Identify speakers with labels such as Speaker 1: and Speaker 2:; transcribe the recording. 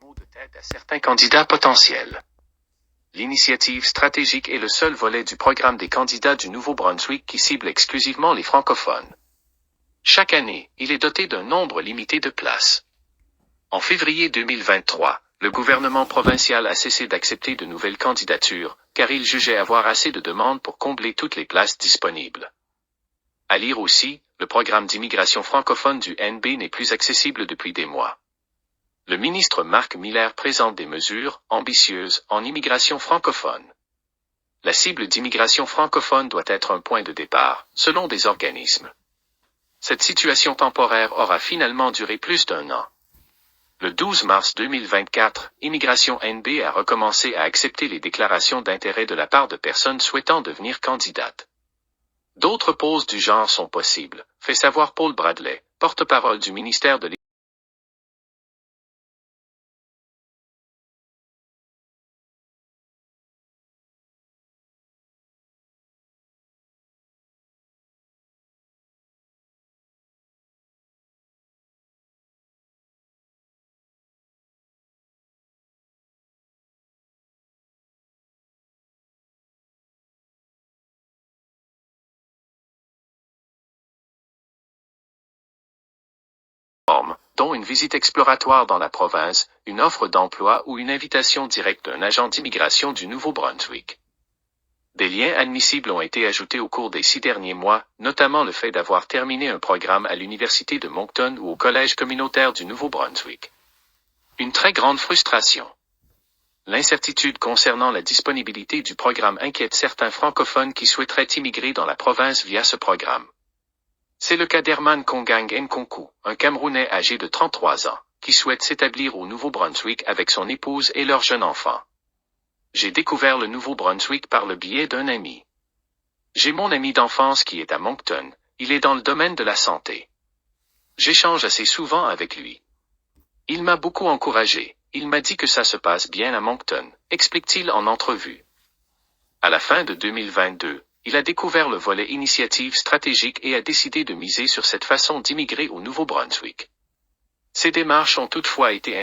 Speaker 1: mots de tête à certains candidats potentiels. L'initiative stratégique est le seul volet du programme des candidats du Nouveau-Brunswick qui cible exclusivement les francophones. Chaque année, il est doté d'un nombre limité de places. En février 2023, le gouvernement provincial a cessé d'accepter de nouvelles candidatures, car il jugeait avoir assez de demandes pour combler toutes les places disponibles. À lire aussi, le programme d'immigration francophone du NB n'est plus accessible depuis des mois. Le ministre Marc Miller présente des mesures ambitieuses en immigration francophone. La cible d'immigration francophone doit être un point de départ, selon des organismes. Cette situation temporaire aura finalement duré plus d'un an. Le 12 mars 2024, Immigration NB a recommencé à accepter les déclarations d'intérêt de la part de personnes souhaitant devenir candidates. D'autres pauses du genre sont possibles, fait savoir Paul Bradley, porte-parole du ministère de l'Éducation. Dont une visite exploratoire dans la province, une offre d'emploi ou une invitation directe d'un agent d'immigration du Nouveau-Brunswick. Des liens admissibles ont été ajoutés au cours des 6 derniers mois, notamment le fait d'avoir terminé un programme à l'Université de Moncton ou au Collège communautaire du Nouveau-Brunswick. Une très grande frustration. L'incertitude concernant la disponibilité du programme inquiète certains francophones qui souhaiteraient immigrer dans la province via ce programme. C'est le cas d'Herman Kongang Nkonku, un Camerounais âgé de 33 ans, qui souhaite s'établir au Nouveau-Brunswick avec son épouse et leur jeune enfant. J'ai découvert le Nouveau-Brunswick par le biais d'un ami. J'ai mon ami d'enfance qui est à Moncton, il est dans le domaine de la santé. J'échange assez souvent avec lui. Il m'a beaucoup encouragé, il m'a dit que ça se passe bien à Moncton, explique-t-il en entrevue. À la fin de 2022, il a découvert le volet initiative stratégique et a décidé de miser sur cette façon d'immigrer au Nouveau-Brunswick. Ces démarches ont toutefois été